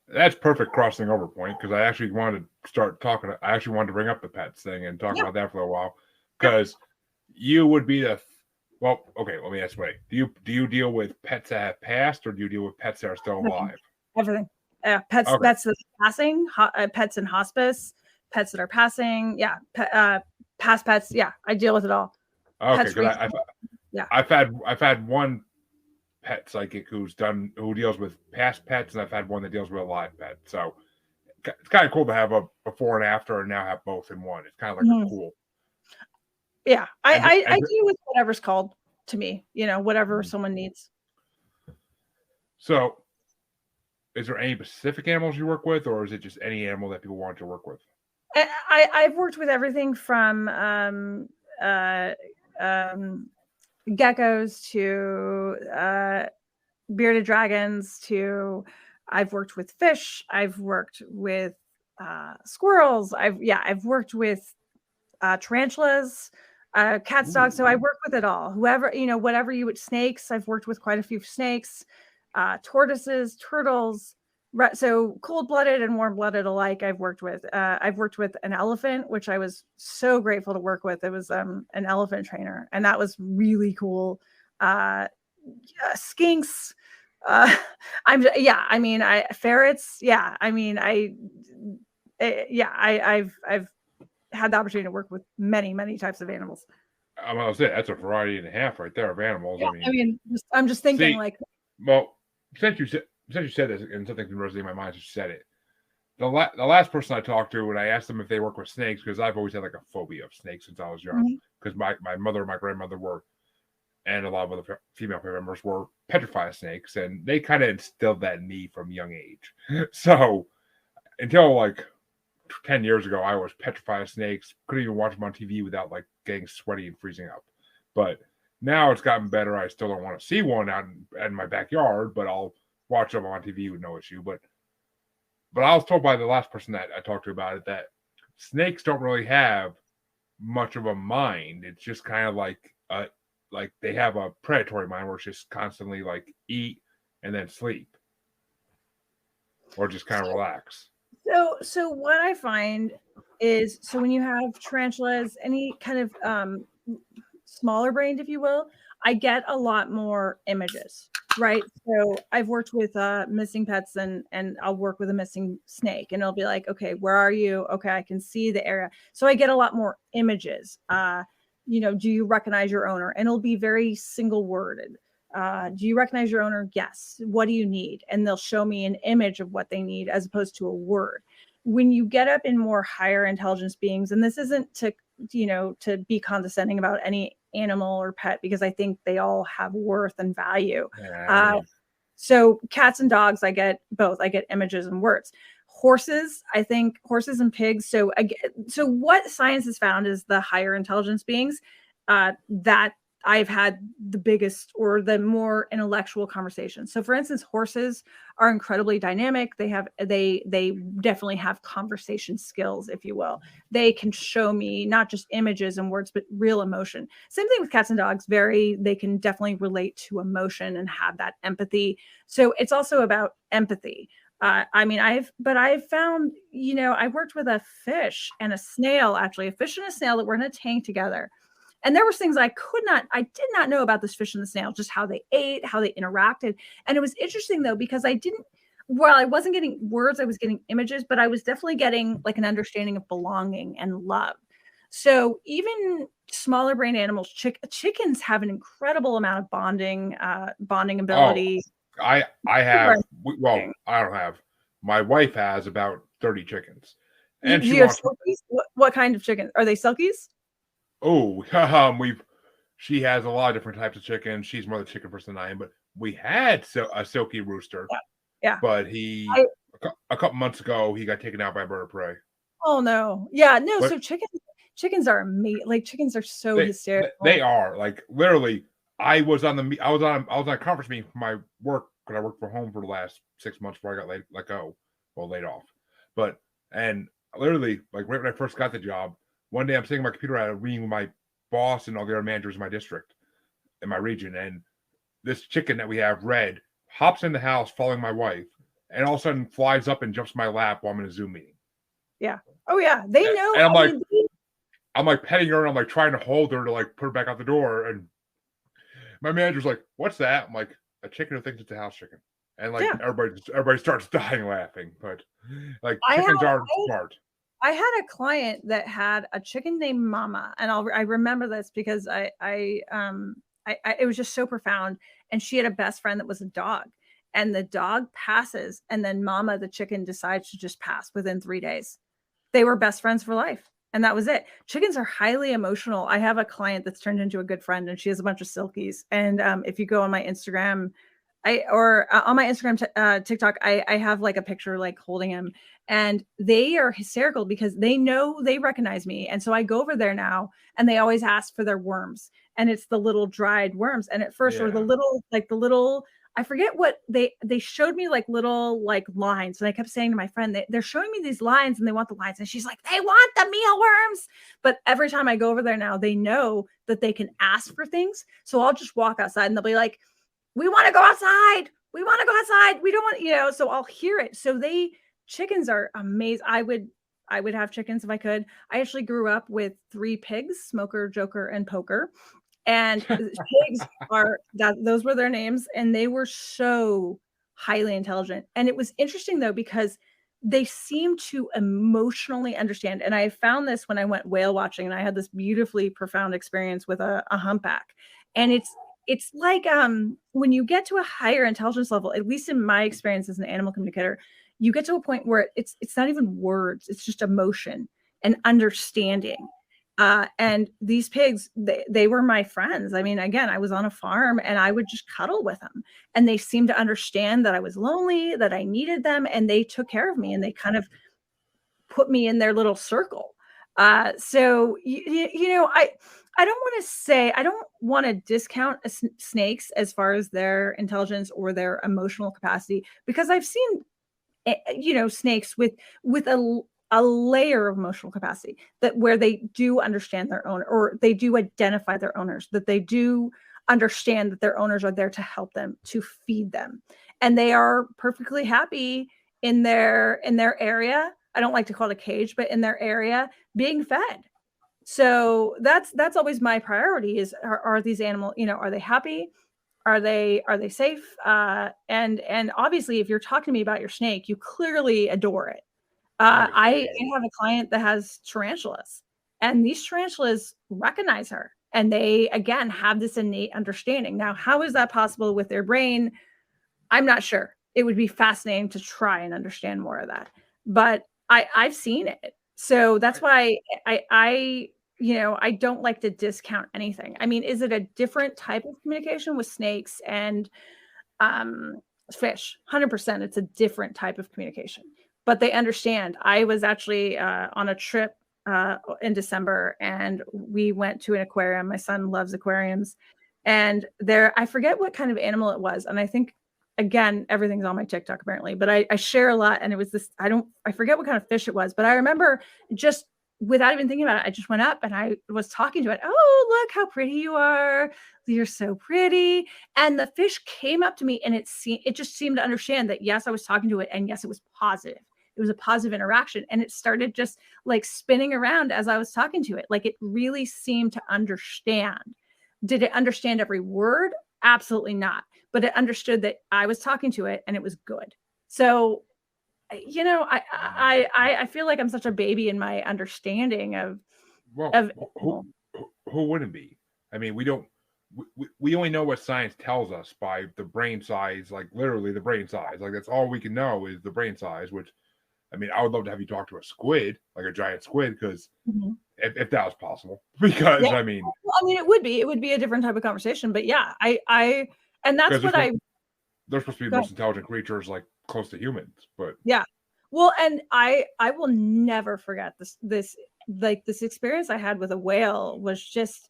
that's perfect crossing over point, because I actually wanted to start talking. I actually wanted to bring up the pets thing and talk about that for a while, because you would be well, okay, let me ask way. Do you deal with pets that have passed, or do you deal with pets that are still alive? Everything. Pets. Okay. That's the passing. Pets in hospice. Pets that are passing. Yeah. Past pets. Yeah, I deal with it all. Okay, because I've had one pet psychic who deals with past pets, and I've had one that deals with a live pet. So it's kind of cool to have a before and after, and now have both in one. It's kind of like a cool. Yeah, I deal with whatever's called to me. Whatever someone needs. So, is there any specific animals you work with, or is it just any animal that people want to work with? I've worked with everything from geckos to bearded dragons to I've worked with fish. I've worked with squirrels. I've worked with tarantulas, cats, dogs. So I work with it all. Whatever snakes. I've worked with quite a few snakes, tortoises, turtles. So cold-blooded and warm-blooded alike. I've worked with an elephant, which I was so grateful to work with. It was an elephant trainer, and that was really cool. Skinks. Ferrets. I've had the opportunity to work with many, many types of animals. I'm gonna say that's a variety and a half right there of animals. Yeah, I'm just thinking since you said this, and something can resonate in my mind, since you said it. The last person I talked to, when I asked them if they work with snakes, because I've always had like a phobia of snakes since I was young, because my mother and my grandmother were, and a lot of other female family members were petrified of snakes, and they kind of instilled that in me from a young age. So until like 10 years ago, I was petrified of snakes. Couldn't even watch them on TV without like getting sweaty and freezing up. But now it's gotten better. I still don't want to see one out in my backyard, but I'll watch them on TV with no issue. But I was told by the last person that I talked to about it that snakes don't really have much of a mind. It's just kind of like they have a predatory mind where it's just constantly like eat and then sleep, or just kind of relax. So what I find is, when you have tarantulas, any kind of smaller brained, if you will, I get a lot more images, right? So I've worked with missing pets, and I'll work with a missing snake, and it'll be like, okay, where are you? Okay, I can see the area. So I get a lot more images. Do you recognize your owner? And it'll be very single worded. Do you recognize your owner? Yes. What do you need? And they'll show me an image of what they need as opposed to a word. When you get up in more higher intelligence beings, and this isn't to be condescending about any animal or pet, because I think they all have worth and value. So cats and dogs, I get both. I get images and words. Horses, I think horses and pigs. So what science has found is the higher intelligence beings that I've had the biggest or the more intellectual conversations. So for instance, horses are incredibly dynamic. They definitely have conversation skills, if you will. They can show me not just images and words, but real emotion. Same thing with cats and dogs. They can definitely relate to emotion and have that empathy. So it's also about empathy. I've found, I worked with a fish and a snail, actually a fish and a snail that were in a tank together. And there was things I did not know about this fish and the snail, just how they ate, how they interacted. And it was interesting though, because I wasn't getting words, I was getting images, but I was definitely getting like an understanding of belonging and love. So even smaller brain animals, chickens have an incredible amount of bonding ability. I have, well, I don't have. My wife has about 30 chickens. And you have silkies? What kind of chickens? Are they silkies? Oh, she has a lot of different types of chickens. She's more the chicken person than I am, but we had a silky rooster. Yeah. But a couple months ago, he got taken out by a bird of prey. Oh no. Yeah, no, but, so chickens are amazing. Like chickens are so hysterical. They are. Like literally, I was on a conference meeting for my work because I worked from home for the last 6 months before I got laid off. And literally, like right when I first got the job, one day I'm sitting at my computer at a meeting with my boss and all the other managers in my district, in my region, and this chicken that we have, Red, hops in the house following my wife, and all of a sudden flies up and jumps my lap while I'm in a Zoom meeting. Yeah. Oh yeah. They know. And I'm like petting her and I'm like trying to hold her to like put her back out the door. And my manager's like, "What's that?" I'm like, "A chicken who thinks it's a house chicken." And like everybody starts dying laughing. But like chickens are smart. I had a client that had a chicken named Mama, and I remember this because it was just so profound. And she had a best friend that was a dog, and the dog passes, and then Mama, the chicken, decides to just pass within 3 days. They were best friends for life, and that was it. Chickens are highly emotional. I have a client that's turned into a good friend, and she has a bunch of silkies. And if you go on my Instagram, TikTok, I have like a picture like holding him, and they are hysterical because they know they recognize me. And so I go over there now, and they always ask for their worms, and it's the little dried worms. And at first, or the little, I forget what they showed me, like little like lines. And I kept saying to my friend, they're showing me these lines and they want the lines. And she's like, they want the mealworms. But every time I go over there now, they know that they can ask for things. So I'll just walk outside and they'll be like, we want to go outside. We want to go outside. We don't want, so I'll hear it. So chickens are amazing. I would have chickens if I could. I actually grew up with 3 pigs, Smoker, Joker, and Poker. And pigs those were their names. And they were so highly intelligent. And it was interesting though, because they seem to emotionally understand. And I found this when I went whale watching, and I had this beautifully profound experience with a humpback. And it's like when you get to a higher intelligence level, at least in my experience as an animal communicator, you get to a point where it's not even words, it's just emotion and understanding. And these pigs, they were my friends. I mean, again, I was on a farm and I would just cuddle with them, and they seemed to understand that I was lonely, that I needed them, and they took care of me, and they kind of put me in their little circle. So I don't want to discount snakes as far as their intelligence or their emotional capacity, because I've seen, snakes with a layer of emotional capacity where they do understand their owner, or they do identify their owners, that they do understand that their owners are there to help them, to feed them. And they are perfectly happy in their area. I don't like to call it a cage, but in their area being fed. So that's always my priority is, are these animals, are they happy? Are they safe? And obviously if you're talking to me about your snake, you clearly adore it. I have a client that has tarantulas, and these tarantulas recognize her, and they, again, have this innate understanding. Now, how is that possible with their brain? I'm not sure. It would be fascinating to try and understand more of that, but I've seen it. So that's why I don't like to discount anything. I mean, is it a different type of communication with snakes and fish? 100%. It's a different type of communication, but they understand. I was actually on a trip in December, and we went to an aquarium. My son loves aquariums, and I forget what kind of animal it was. And I think, again, everything's on my TikTok apparently, but I share a lot. And it was this, I forget what kind of fish it was, but I remember just without even thinking about it, I just went up and I was talking to it. Oh, look how pretty you are. You're so pretty. And the fish came up to me, and it just seemed to understand that, yes, I was talking to it, and yes, it was positive. It was a positive interaction. And it started just like spinning around as I was talking to it. Like it really seemed to understand. Did it understand every word? Absolutely not. But it understood that I was talking to it and it was good. So, you know, I feel like I'm such a baby in my understanding of Well, who wouldn't be? I mean, we only know what science tells us by the brain size, like literally the brain size. Like that's all we can know is the brain size, which I mean, I would love to have you talk to a squid, like a giant squid, because if that was possible, because yeah. I mean, well, I mean, it would be a different type of conversation, but yeah, and that's what they're supposed to be the most intelligent creatures, like close to humans, but yeah. Well, and I will never forget this experience I had with a whale was just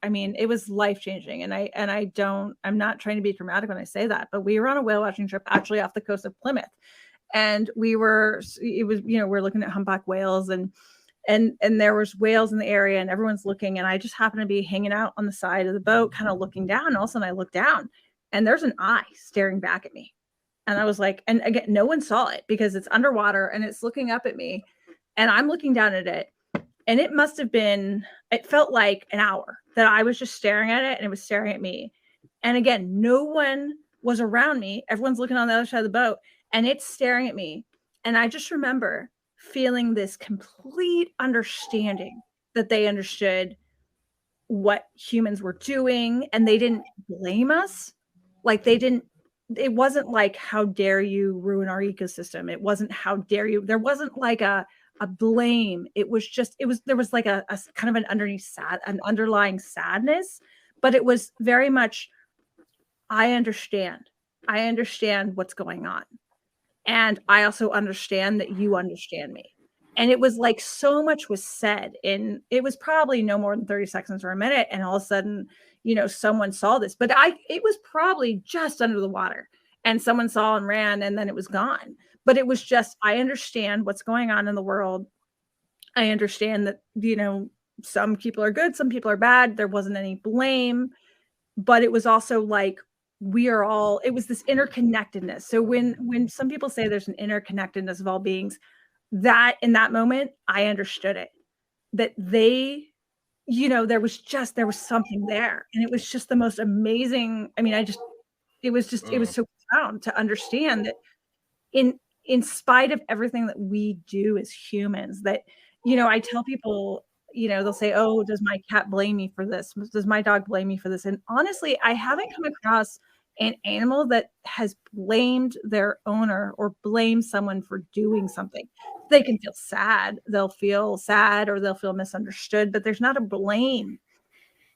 I mean, it was life-changing. And I'm not trying to be dramatic when I say that, but we were on a whale watching trip actually off the coast of Plymouth. And we're looking at humpback whales and there was whales in the area and everyone's looking. And I just happened to be hanging out on the side of the boat, kind of looking down. And all of a sudden I look down and there's an eye staring back at me. And I was like, and again, no one saw it because it's underwater and it's looking up at me and I'm looking down at it. And it felt like an hour that I was just staring at it and it was staring at me. And again, no one was around me. Everyone's looking on the other side of the boat and it's staring at me. And I just remember feeling this complete understanding that they understood what humans were doing and they didn't blame us. Like it wasn't like, how dare you ruin our ecosystem? It wasn't, how dare you? There wasn't like a blame. It was just, there was like a kind of an underlying sadness, but it was very much, I understand what's going on. And I also understand that you understand me. And it was like so much was said in, it was probably no more than 30 seconds or a minute. And all of a sudden, someone saw this, but it was probably just under the water and someone saw and ran and then it was gone. But it was just, I understand what's going on in the world. I understand that, some people are good, some people are bad. There wasn't any blame, but it was also like, it was this interconnectedness. So when some people say there's an interconnectedness of all beings, that in that moment, I understood it, that they, there was something there. And it was just the most amazing. I mean, it was so profound to understand that in spite of everything that we do as humans, that, I tell people, they'll say, oh, does my cat blame me for this? Does my dog blame me for this? And honestly, I haven't come across an animal that has blamed their owner or blamed someone for doing something. They can feel sad. They'll feel sad or they'll feel misunderstood, but there's not a blame.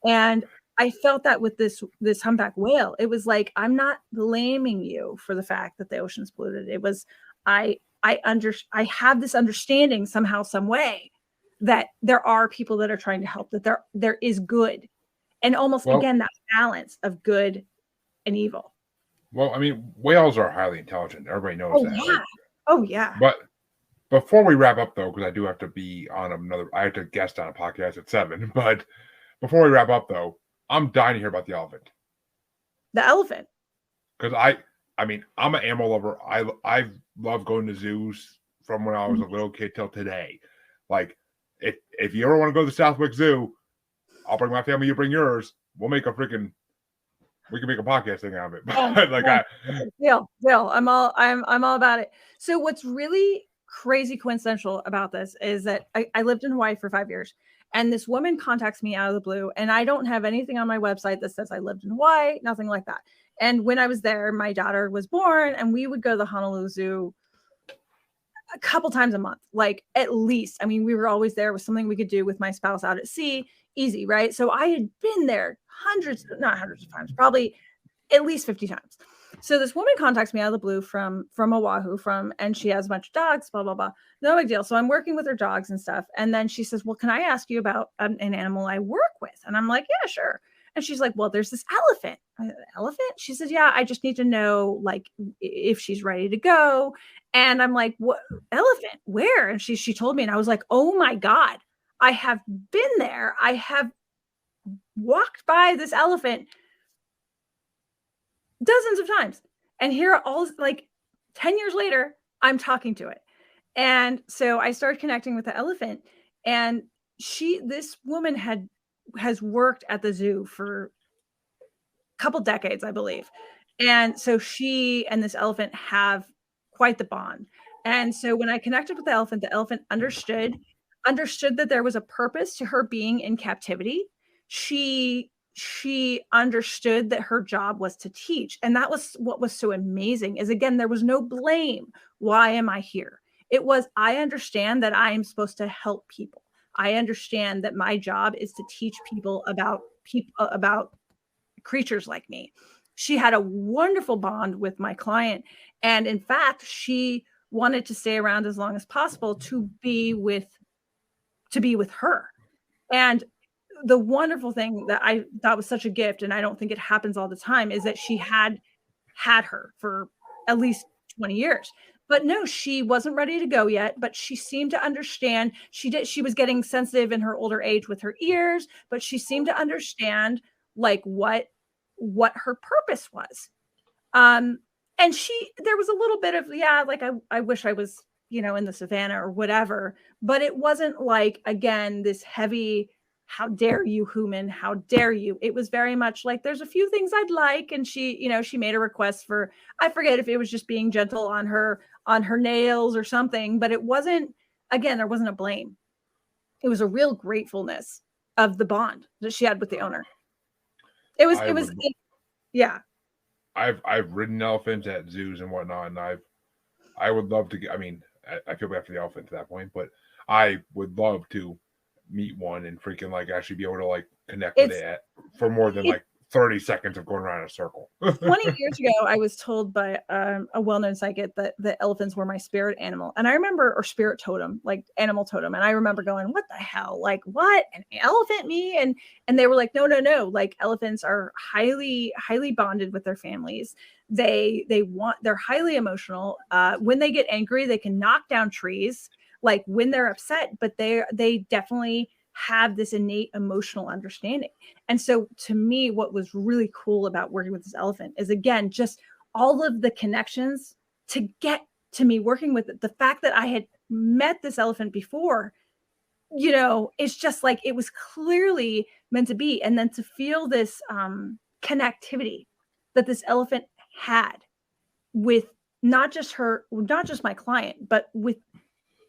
And I felt that with this humpback whale. It was like, I'm not blaming you for the fact that the ocean's polluted. It was, I have this understanding somehow, some way, that there are people that are trying to help, that there is good. And almost, again, that balance of good and evil. Well, I mean, whales are highly intelligent. Everybody knows that. Yeah. Oh, yeah. But before we wrap up, though, because I do have to be on I have to guest on a podcast at 7. But before we wrap up, though, I'm dying to hear about the elephant. The elephant. Because I mean, I'm an animal lover. I love going to zoos from when I was a little kid till today. Like, if you ever want to go to the Southwick Zoo, I'll bring my family. You bring yours. We can make a podcast thing out of it. Deal. I'm all about it. So what's really crazy coincidental about this is that I lived in Hawaii for 5 years, and this woman contacts me out of the blue, and I don't have anything on my website that says I lived in Hawaii, nothing like that. And when I was there, my daughter was born, and we would go to the Honolulu Zoo a couple times a month, like at least. I mean, we were always there with something we could do with my spouse out at sea, easy, right? So I had been there not hundreds of times, probably at least 50 times. So this woman contacts me out of the blue from Oahu, and she has a bunch of dogs, blah, blah, blah. No big deal. So I'm working with her dogs and stuff. And then she says, well, can I ask you about an animal I work with? And I'm like, yeah, sure. And she's like, well, there's this elephant. Elephant? She says, yeah, I just need to know, like, if she's ready to go. And I'm like, what elephant? Where? And she told me, and I was like, oh my God, I have been there. I have walked by this elephant dozens of times. And here, all like 10 years later, I'm talking to it. And so I started connecting with the elephant, and this woman has worked at the zoo for a couple decades, I believe. And so she and this elephant have quite the bond. And so when I connected with the elephant understood that there was a purpose to her being in captivity. She understood that her job was to teach. And that was what was so amazing, is again, there was no blame. Why am I here? It was, I understand that I am supposed to help people. I understand that my job is to teach people about creatures like me. She had a wonderful bond with my client. And in fact, she wanted to stay around as long as possible to be with her. And the wonderful thing that I thought was such a gift, and I don't think it happens all the time, is that she had her for at least 20 years. But no, she wasn't ready to go yet, but she seemed to understand. She was getting sensitive in her older age with her ears, but she seemed to understand like what her purpose was. And there was a little bit of, yeah, like I wish I was, in the savannah or whatever, but it wasn't like, again, this heavy, how dare you, human, how dare you. It was very much like, there's a few things I'd like. And she made a request for, I forget if it was just being gentle on her nails or something, but it wasn't, again, there wasn't a blame. It was a real gratefulness of the bond that she had with the owner. Yeah. I've ridden elephants at zoos and whatnot, and I would love to get. I mean, I feel bad for the elephant to that point, but I would love to meet one and freaking like actually be able to like connect with it for more than like 30 seconds of going around in a circle. 20 years ago, I was told by a well-known psychic that the elephants were my spirit animal. And I remember, or spirit totem, like animal totem. And I remember going, what the hell? Like, what? An elephant, me? And they were like, no. Like, elephants are highly, highly bonded with their families. They're highly emotional. When they get angry, they can knock down trees, like when they're upset, but they definitely have this innate emotional understanding. And so to me, what was really cool about working with this elephant is, again, just all of the connections to get to me working with it. The fact that I had met this elephant before, it's just like, it was clearly meant to be. And then to feel this connectivity that this elephant had with not just my client, but with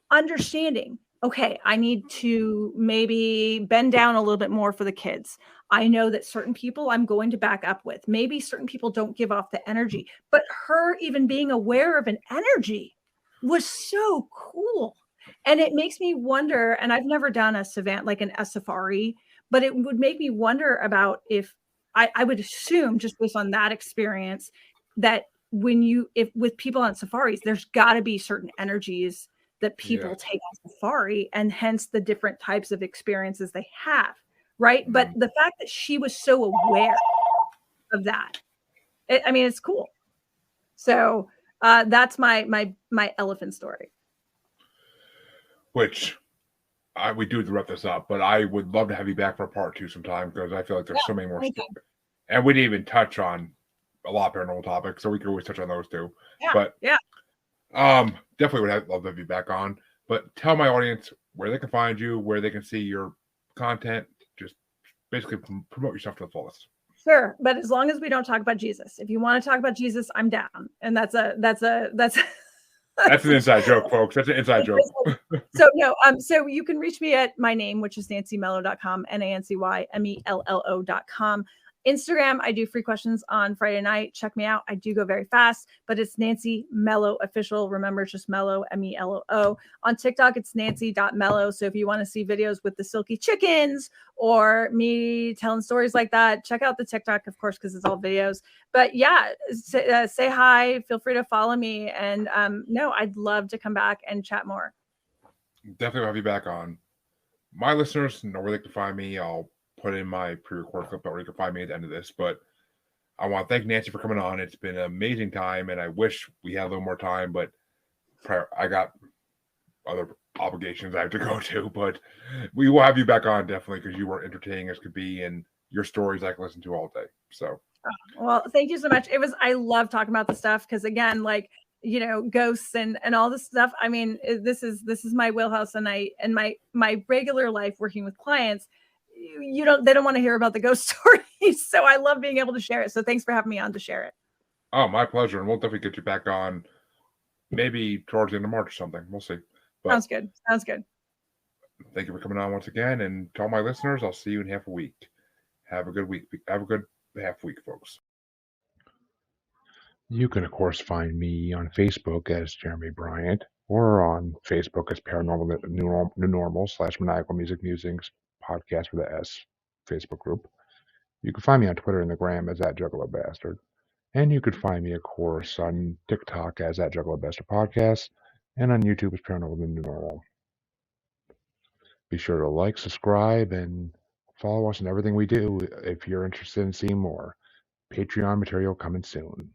understanding, okay, I need to maybe bend down a little bit more for the kids. I know that certain people I'm going to back up with. Maybe certain people don't give off the energy, but her even being aware of an energy was so cool. And it makes me wonder, and I've never done a savannah, like a safari, but it would make me wonder about if I would assume, just based on that experience, that if with people on safaris, there's got to be certain energies that people take on safari, and hence the different types of experiences they have, right? Mm-hmm. But the fact that she was so aware of that, it's cool. So that's my elephant story. Which we do have to wrap this up, but I would love to have you back for part 2 sometime, because I feel like there's so many more stories. And we didn't even touch on a lot of paranormal topics, so we could always touch on those too. Yeah. But yeah. Definitely would love to have you back on. But tell my audience where they can find you, where they can see your content. Just basically promote yourself to the fullest. Sure, but as long as we don't talk about Jesus. If you want to talk about Jesus, I'm down. And that's an inside joke, folks. That's an inside joke. So no, so you can reach me at my name, which is nancymello.com, NancyMello.com. Instagram, I do free questions on Friday night. Check me out. I do go very fast, but it's Nancy Mello Official. Remember, it's just Mello, MELO. On TikTok, it's nancy.mello. So if you want to see videos with the silky chickens or me telling stories like that, check out the TikTok, of course, because it's all videos. But yeah, say hi. Feel free to follow me. And no, I'd love to come back and chat more. Definitely have you back on. My listeners know where they can find me. I'll put in my pre-recorded clip where you can find me at the end of this, but I want to thank Nancy for coming on. It's been an amazing time, and I wish we had a little more time, but I got other obligations I have to go to, but we will have you back on definitely, because you were entertaining as could be, and your stories I can listen to all day. So well, thank you so much. I love talking about this stuff, because again, like, ghosts and all this stuff. I mean, this is my wheelhouse, and my regular life working with clients, they don't want to hear about the ghost stories. So I love being able to share it. So thanks for having me on to share it. Oh, my pleasure. And we'll definitely get you back on maybe towards the end of March or something. We'll see. But sounds good. Sounds good. Thank you for coming on once again. And to all my listeners, I'll see you in half a week. Have a good week. Have a good half week, folks. You can, of course, find me on Facebook as Jeremy Bryant, or on Facebook as Paranormal New Normal / Maniacal Music Musings Podcast with a S Facebook group. You can find me on Twitter and the Gram as @JuggaloBastard. And you could find me, of course, on TikTok as @JuggaloBastard Podcast, and on YouTube as Paranormal New Normal. Be sure to like, subscribe, and follow us in everything we do if you're interested in seeing more. Patreon material coming soon.